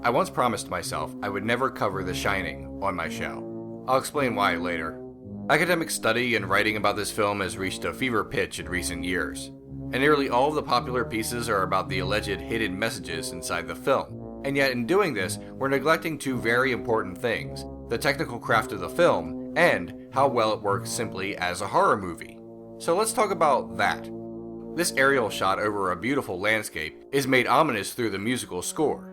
I once promised myself I would never cover The Shining on my show. I'll explain why later. Academic study and writing about this film has reached a fever pitch in recent years, and nearly all of the popular pieces are about the alleged hidden messages inside the film. And yet in doing this, we're neglecting two very important things: the technical craft of the film, and how well it works simply as a horror movie. So let's talk about that. This aerial shot over a beautiful landscape is made ominous through the musical score.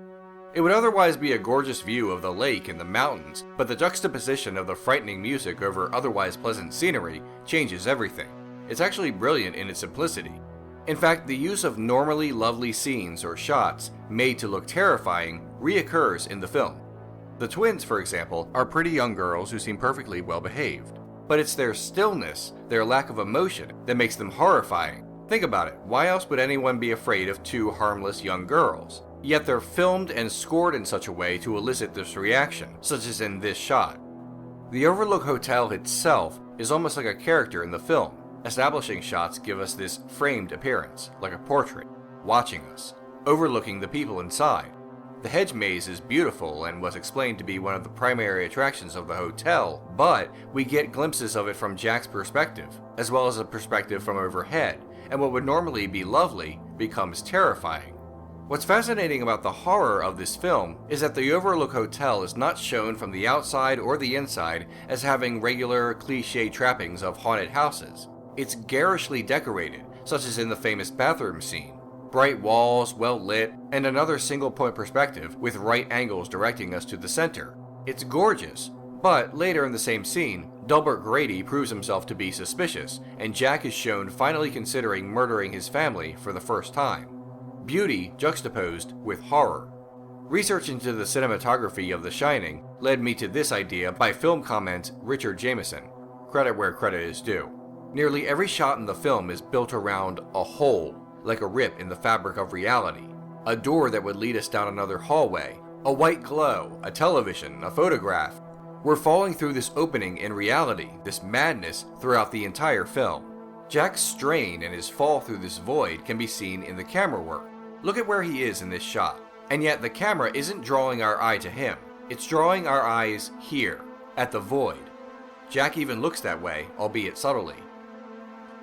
It would otherwise be a gorgeous view of the lake and the mountains, but the juxtaposition of the frightening music over otherwise pleasant scenery changes everything. It's actually brilliant in its simplicity. In fact, the use of normally lovely scenes or shots made to look terrifying reoccurs in the film. The twins, for example, are pretty young girls who seem perfectly well behaved. But it's their stillness, their lack of emotion, that makes them horrifying. Think about it, why else would anyone be afraid of two harmless young girls? Yet they're filmed and scored in such a way to elicit this reaction, such as in this shot. The Overlook Hotel itself is almost like a character in the film. Establishing shots give us this framed appearance, like a portrait, watching us, overlooking the people inside. The hedge maze is beautiful and was explained to be one of the primary attractions of the hotel, but we get glimpses of it from Jack's perspective, as well as a perspective from overhead, and what would normally be lovely becomes terrifying. What's fascinating about the horror of this film is that the Overlook Hotel is not shown from the outside or the inside as having regular, cliché trappings of haunted houses. It's garishly decorated, such as in the famous bathroom scene. Bright walls, well lit, and another single point perspective with right angles directing us to the center. It's gorgeous, but later in the same scene, Delbert Grady proves himself to be suspicious, and Jack is shown finally considering murdering his family for the first time. Beauty juxtaposed with horror. Research into the cinematography of The Shining led me to this idea by film comment Richard Jameson. Credit where credit is due. Nearly every shot in the film is built around a hole, like a rip in the fabric of reality, a door that would lead us down another hallway, a white glow, a television, a photograph. We're falling through this opening in reality, this madness, throughout the entire film. Jack's strain and his fall through this void can be seen in the camera work. Look at where he is in this shot. And yet the camera isn't drawing our eye to him. It's drawing our eyes here, at the void. Jack even looks that way, albeit subtly.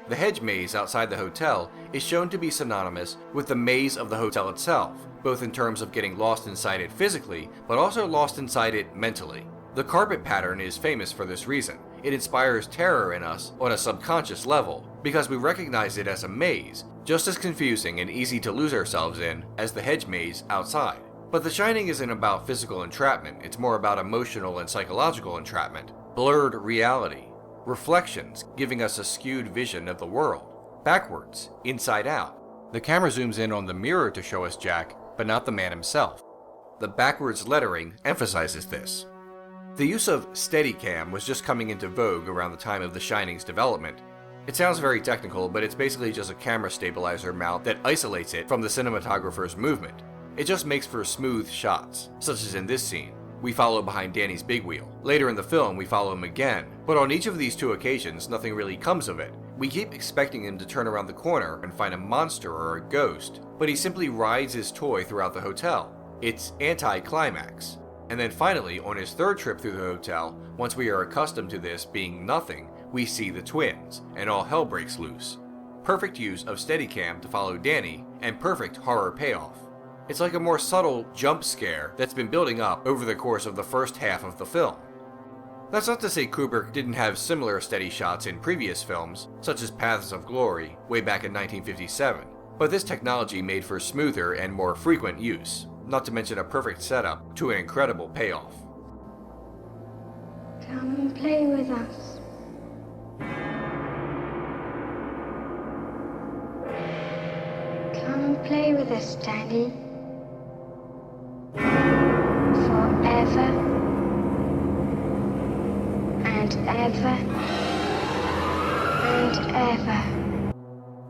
The hedge maze outside the hotel is shown to be synonymous with the maze of the hotel itself, both in terms of getting lost inside it physically, but also lost inside it mentally. The carpet pattern is famous for this reason. It inspires terror in us on a subconscious level, because we recognize it as a maze, just as confusing and easy to lose ourselves in as the hedge maze outside. But The Shining isn't about physical entrapment, it's more about emotional and psychological entrapment, blurred reality, reflections giving us a skewed vision of the world, backwards, inside out. The camera zooms in on the mirror to show us Jack, but not the man himself. The backwards lettering emphasizes this. The use of Steadicam was just coming into vogue around the time of The Shining's development. It sounds very technical, but it's basically just a camera stabilizer mount that isolates it from the cinematographer's movement. It just makes for smooth shots, such as in this scene. We follow behind Danny's big wheel. Later in the film, we follow him again, but on each of these two occasions, nothing really comes of it. We keep expecting him to turn around the corner and find a monster or a ghost, but he simply rides his toy throughout the hotel. It's anti-climax. And then finally, on his third trip through the hotel, once we are accustomed to this being nothing, we see the twins, and all hell breaks loose. Perfect use of Steadicam to follow Danny, and perfect horror payoff. It's like a more subtle jump scare that's been building up over the course of the first half of the film. That's not to say Kubrick didn't have similar steady shots in previous films, such as Paths of Glory, way back in 1957, but this technology made for smoother and more frequent use, not to mention a perfect setup to an incredible payoff. Come and play with us. Come and play with us, Danny. Forever and ever and ever.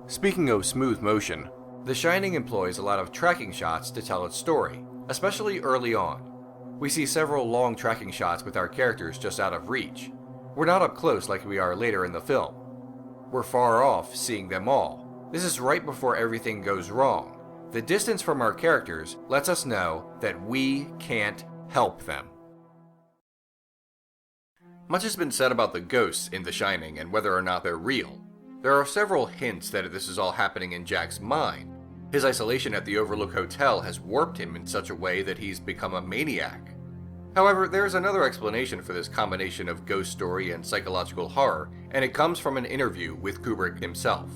Speaking of smooth motion, The Shining employs a lot of tracking shots to tell its story, especially early on. We see several long tracking shots with our characters just out of reach. We're not up close like we are later in the film. We're far off, seeing them all. This is right before everything goes wrong. The distance from our characters lets us know that we can't help them. Much has been said about the ghosts in The Shining and whether or not they're real. There are several hints that this is all happening in Jack's mind. His isolation at the Overlook Hotel has warped him in such a way that he's become a maniac. However, there is another explanation for this combination of ghost story and psychological horror, and it comes from an interview with Kubrick himself.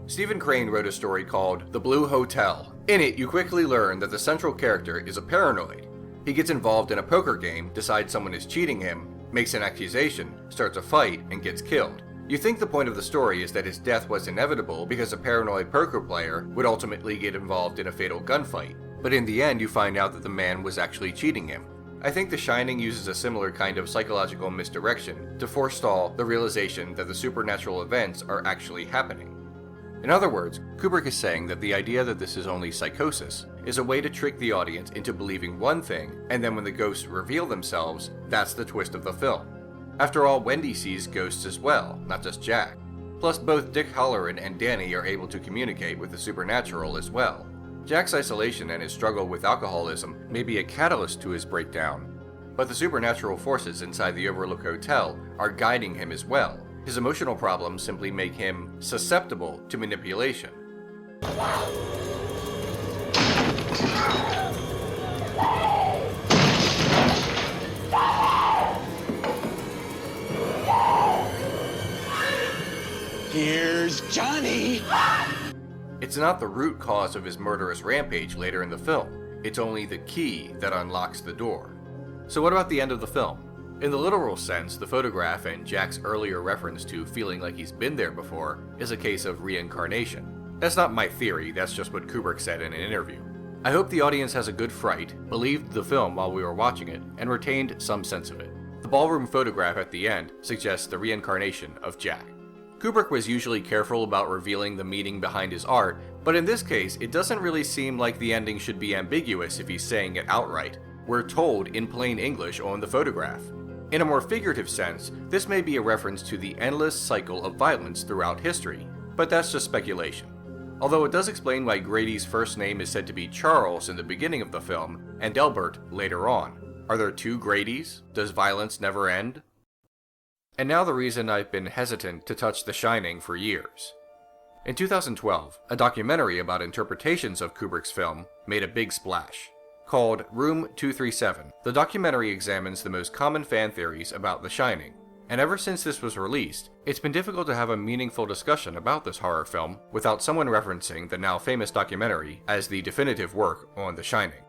Stephen Crane wrote a story called The Blue Hotel. In it, you quickly learn that the central character is a paranoid. He gets involved in a poker game, decides someone is cheating him, makes an accusation, starts a fight, and gets killed. You think the point of the story is that his death was inevitable because a paranoid poker player would ultimately get involved in a fatal gunfight, but in the end you find out that the man was actually cheating him. I think The Shining uses a similar kind of psychological misdirection to forestall the realization that the supernatural events are actually happening. In other words, Kubrick is saying that the idea that this is only psychosis is a way to trick the audience into believing one thing, and then when the ghosts reveal themselves, that's the twist of the film. After all, Wendy sees ghosts as well, not just Jack. Plus, both Dick Halloran and Danny are able to communicate with the supernatural as well. Jack's isolation and his struggle with alcoholism may be a catalyst to his breakdown, but the supernatural forces inside the Overlook Hotel are guiding him as well. His emotional problems simply make him susceptible to manipulation. Here's Johnny! It's not the root cause of his murderous rampage later in the film. It's only the key that unlocks the door. So what about the end of the film? In the literal sense, the photograph and Jack's earlier reference to feeling like he's been there before is a case of reincarnation. That's not my theory, that's just what Kubrick said in an interview. I hope the audience has a good fright, believed the film while we were watching it, and retained some sense of it. The ballroom photograph at the end suggests the reincarnation of Jack. Kubrick was usually careful about revealing the meaning behind his art, but in this case, it doesn't really seem like the ending should be ambiguous if he's saying it outright. We're told in plain English on the photograph. In a more figurative sense, this may be a reference to the endless cycle of violence throughout history, but that's just speculation. Although it does explain why Grady's first name is said to be Charles in the beginning of the film, and Delbert later on. Are there two Gradys? Does violence never end? And now the reason I've been hesitant to touch The Shining for years. In 2012, a documentary about interpretations of Kubrick's film made a big splash. Called Room 237, the documentary examines the most common fan theories about The Shining. And ever since this was released, it's been difficult to have a meaningful discussion about this horror film without someone referencing the now famous documentary as the definitive work on The Shining.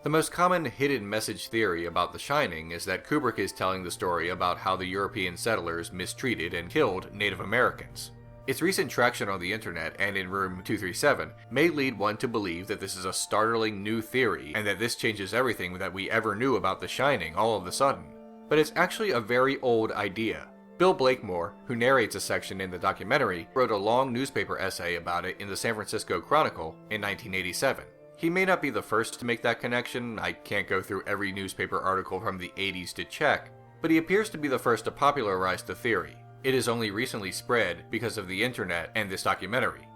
The most common hidden message theory about The Shining is that Kubrick is telling the story about how the European settlers mistreated and killed Native Americans. Its recent traction on the internet and in Room 237 may lead one to believe that this is a startling new theory and that this changes everything that we ever knew about The Shining all of a sudden. But it's actually a very old idea. Bill Blakemore, who narrates a section in the documentary, wrote a long newspaper essay about it in the San Francisco Chronicle in 1987. He may not be the first to make that connection, I can't go through every newspaper article from the 80s to check, but he appears to be the first to popularize the theory. It is only recently spread because of the internet and this documentary.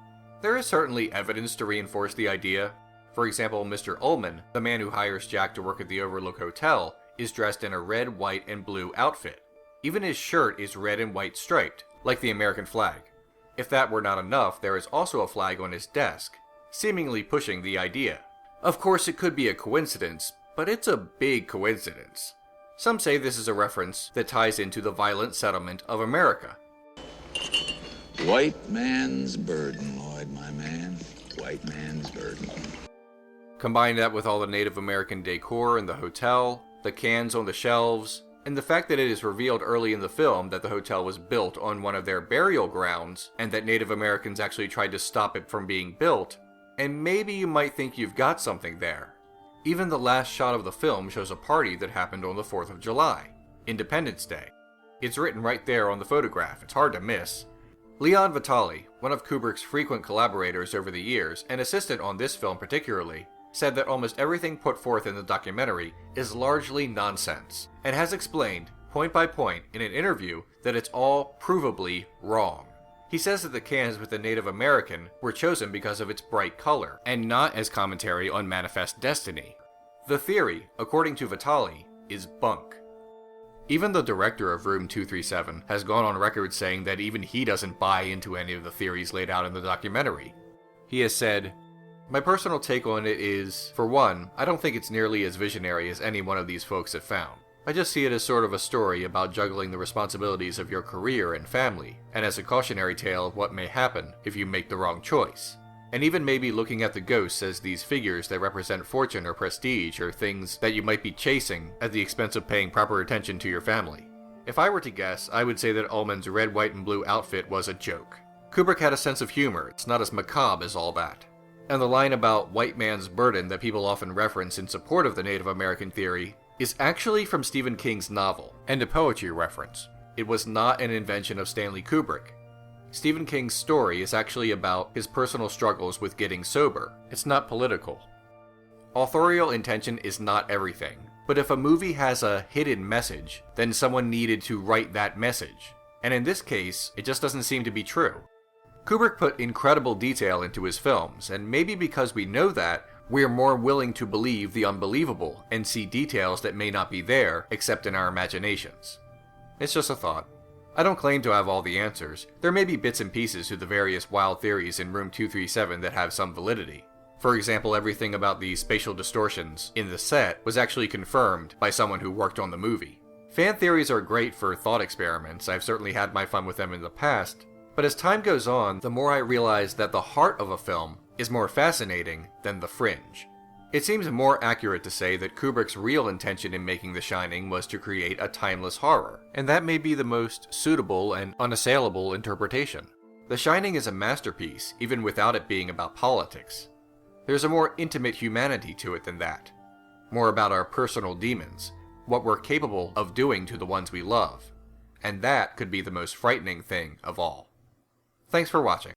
There is certainly evidence to reinforce the idea. For example, Mr. Ullman, the man who hires Jack to work at the Overlook Hotel, is dressed in a red, white, and blue outfit. Even his shirt is red and white striped, like the American flag. If that were not enough, there is also a flag on his desk, seemingly pushing the idea. Of course, it could be a coincidence, but it's a big coincidence. Some say this is a reference that ties into the violent settlement of America. White man's burden, Lloyd, my man. White man's burden. Combine that with all the Native American decor in the hotel, the cans on the shelves, and the fact that it is revealed early in the film that the hotel was built on one of their burial grounds, and that Native Americans actually tried to stop it from being built, and maybe you might think you've got something there. Even the last shot of the film shows a party that happened on the 4th of July, Independence Day. It's written right there on the photograph, it's hard to miss. Leon Vitali, one of Kubrick's frequent collaborators over the years, and assistant on this film particularly, said that almost everything put forth in the documentary is largely nonsense, and has explained, point by point, in an interview, that it's all provably wrong. He says that the cans with the Native American were chosen because of its bright color, and not as commentary on manifest destiny. The theory, according to Vitali, is bunk. Even the director of Room 237 has gone on record saying that even he doesn't buy into any of the theories laid out in the documentary. He has said, "My personal take on it is, for one, I don't think it's nearly as visionary as any one of these folks have found. I just see it as sort of a story about juggling the responsibilities of your career and family, and as a cautionary tale of what may happen if you make the wrong choice. And even maybe looking at the ghosts as these figures that represent fortune or prestige or things that you might be chasing at the expense of paying proper attention to your family. If I were to guess, I would say that Ullman's red, white, and blue outfit was a joke. Kubrick had a sense of humor, it's not as macabre as all that. And the line about white man's burden that people often reference in support of the Native American theory is actually from Stephen King's novel, and a poetry reference. It was not an invention of Stanley Kubrick. Stephen King's story is actually about his personal struggles with getting sober. It's not political. Authorial intention is not everything, but if a movie has a hidden message, then someone needed to write that message. And in this case, it just doesn't seem to be true. Kubrick put incredible detail into his films, and maybe because we know that, we're more willing to believe the unbelievable and see details that may not be there except in our imaginations. It's just a thought. I don't claim to have all the answers. There may be bits and pieces to the various wild theories in Room 237 that have some validity. For example, everything about the spatial distortions in the set was actually confirmed by someone who worked on the movie. Fan theories are great for thought experiments. I've certainly had my fun with them in the past. But as time goes on, the more I realize that the heart of a film is more fascinating than the fringe. It seems more accurate to say that Kubrick's real intention in making The Shining was to create a timeless horror, and that may be the most suitable and unassailable interpretation. The Shining is a masterpiece, even without it being about politics. There's a more intimate humanity to it than that. More about our personal demons, what we're capable of doing to the ones we love. And that could be the most frightening thing of all. Thanks for watching.